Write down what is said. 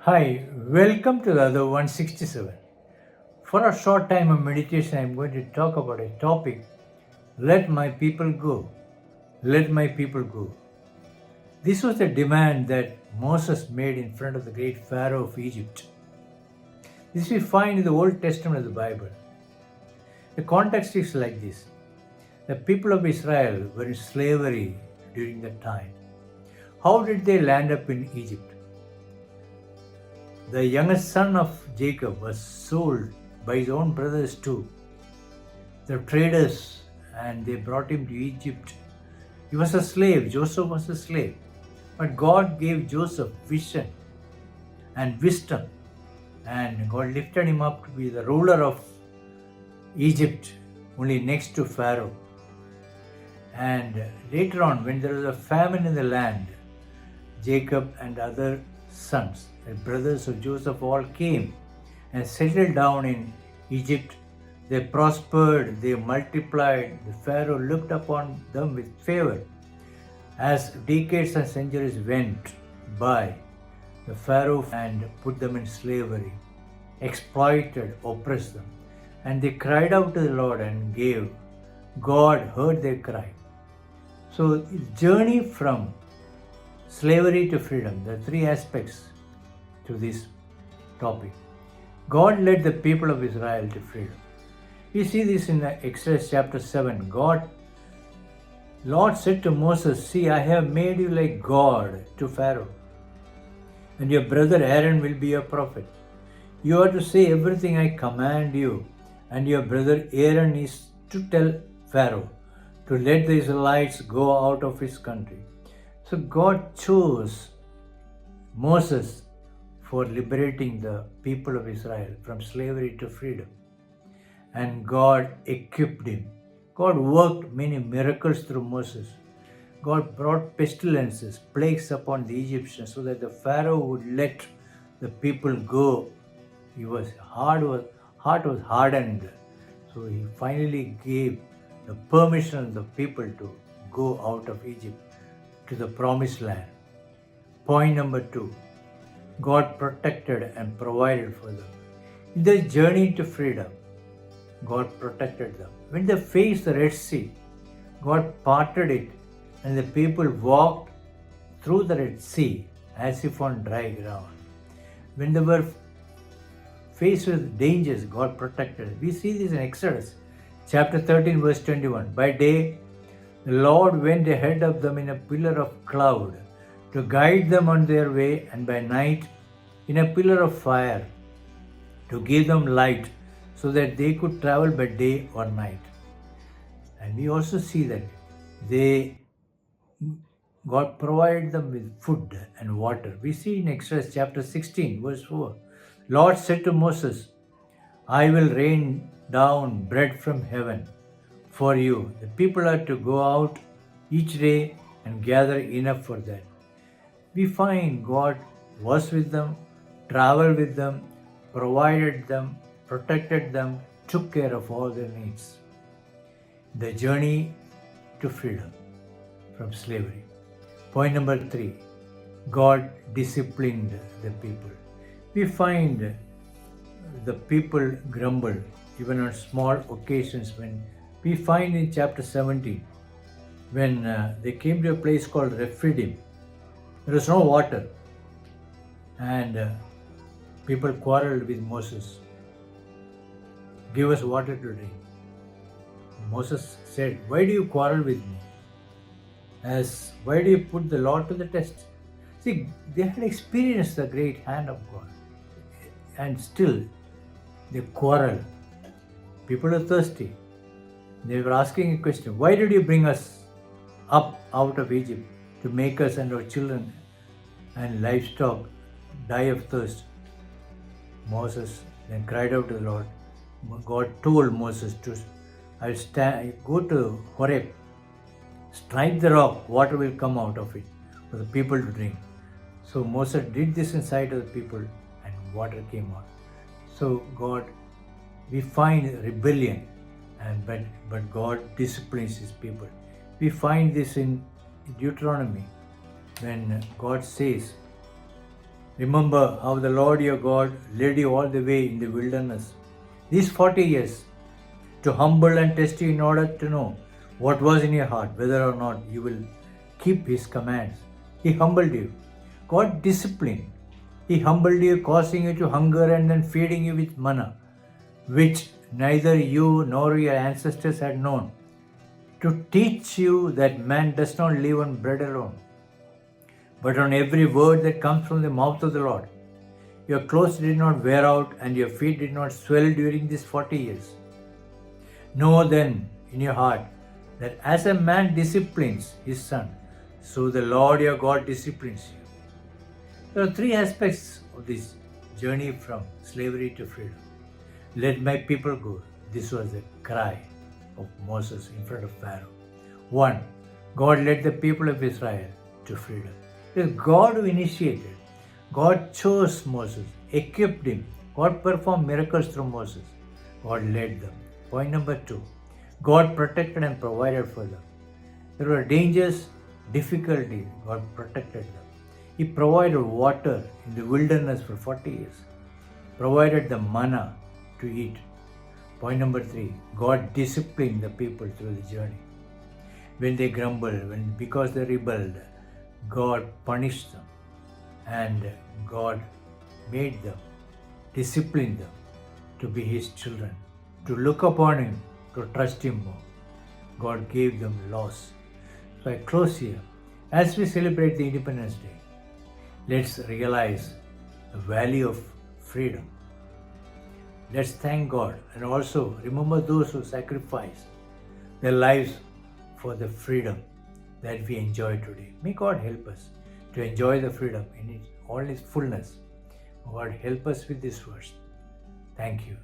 Hi, welcome to the other 167. For a short time of meditation, I'm going to talk about a topic: let my people go. Let my people go. This was a demand that Moses made in front of the great Pharaoh of Egypt. This we find in the Old Testament of the Bible. The context is like this: the people of Israel were in slavery during that time. How did they land up in Egypt? The youngest son of Jacob was sold by his own brothers too, the traders, and they brought him to Egypt. He was a slave, Joseph was a slave. But God gave Joseph vision and wisdom, and God lifted him up to be the ruler of Egypt, only next to Pharaoh. And later on, when there was a famine in the land, Jacob and other sons, the brothers of Joseph, all came and settled down in Egypt. They prospered, they multiplied. The Pharaoh looked upon them with favor. As decades and centuries went by, the Pharaoh and put them in slavery, exploited, oppressed them. And they cried out to the Lord and gave. God heard their cry. So, the journey from slavery to freedom, there are three aspects to this topic. God led the people of Israel to freedom. We see this in Exodus chapter 7. Lord said to Moses, "See, I have made you like God to Pharaoh, and your brother Aaron will be your prophet. You are to say everything I command you, and your brother Aaron is to tell Pharaoh to let the Israelites go out of his country." So God chose Moses for liberating the people of Israel from slavery to freedom. And God equipped him. God worked many miracles through Moses. God brought pestilences, plagues upon the Egyptians so that the Pharaoh would let the people go. His heart was hardened. So he finally gave the permission of the people to go out of Egypt to the promised land. Point number 2. God protected and provided for them. In their journey to freedom, God protected them. When they faced the Red Sea, God parted it and the people walked through the Red Sea as if on dry ground. When they were faced with dangers, God protected them. We see this in Exodus chapter 13 verse 21. By day, the Lord went ahead of them in a pillar of cloud to guide them on their way, and by night in a pillar of fire to give them light so that they could travel by day or night. And we also see that God provided them with food and water. We see in Exodus chapter 16 verse 4. Lord said to Moses, "I will rain down bread from heaven for you. The people are to go out each day and gather enough for that." We find God was with them, traveled with them, provided them, protected them, took care of all their needs. The journey to freedom from slavery. Point number 3. God disciplined the people. We find the people grumble even on small occasions. When we find in chapter 17, when they came to a place called Rephidim, there was no water, and people quarreled with Moses. "Give us water to drink." Moses said, "Why do you quarrel with me? Why do you put the Lord to the test?" See, they had experienced the great hand of God, and still they quarrel. People are thirsty. They were asking a question: "Why did you bring us up out of Egypt to make us and our children and livestock die of thirst?" Moses then cried out to the Lord. God told Moses to, "Go to Horeb, strike the rock, water will come out of it for the people to drink." So Moses did this in sight of the people, and water came out. So we find rebellion, but God disciplines his people. We find this in Deuteronomy when God says, Remember how the Lord your God led you all the way in the wilderness these 40 years to humble and test you in order to know what was in your heart, whether or not you will keep His commands. He humbled you. God disciplined. He humbled you, causing you to hunger and then feeding you with manna, which neither you nor your ancestors had known, to teach you that man does not live on bread alone, but on every word that comes from the mouth of the Lord. Your clothes did not wear out and your feet did not swell during these 40 years. Know then in your heart that as a man disciplines his son, so the Lord your God disciplines you. There are three aspects of this journey from slavery to freedom. Let my people go. This was the cry of Moses in front of Pharaoh. 1. God led the people of Israel to freedom. It is God who initiated. God chose Moses, equipped him. God performed miracles through Moses. God led them. Point number 2. God protected and provided for them. There were dangers, difficulties. God protected them. He provided water in the wilderness for 40 years. Provided the manna to eat. Point number 3. God disciplined the people through the journey. When they grumbled, because they rebelled, God punished them. And God made them, disciplined them to be His children, to look upon Him, to trust Him more. God gave them laws. So I close here. As we celebrate the Independence Day, let's realize the value of freedom. Let's thank God and also remember those who sacrificed their lives for the freedom that we enjoy today. May God help us to enjoy the freedom in all its fullness. God help us with this verse. Thank you.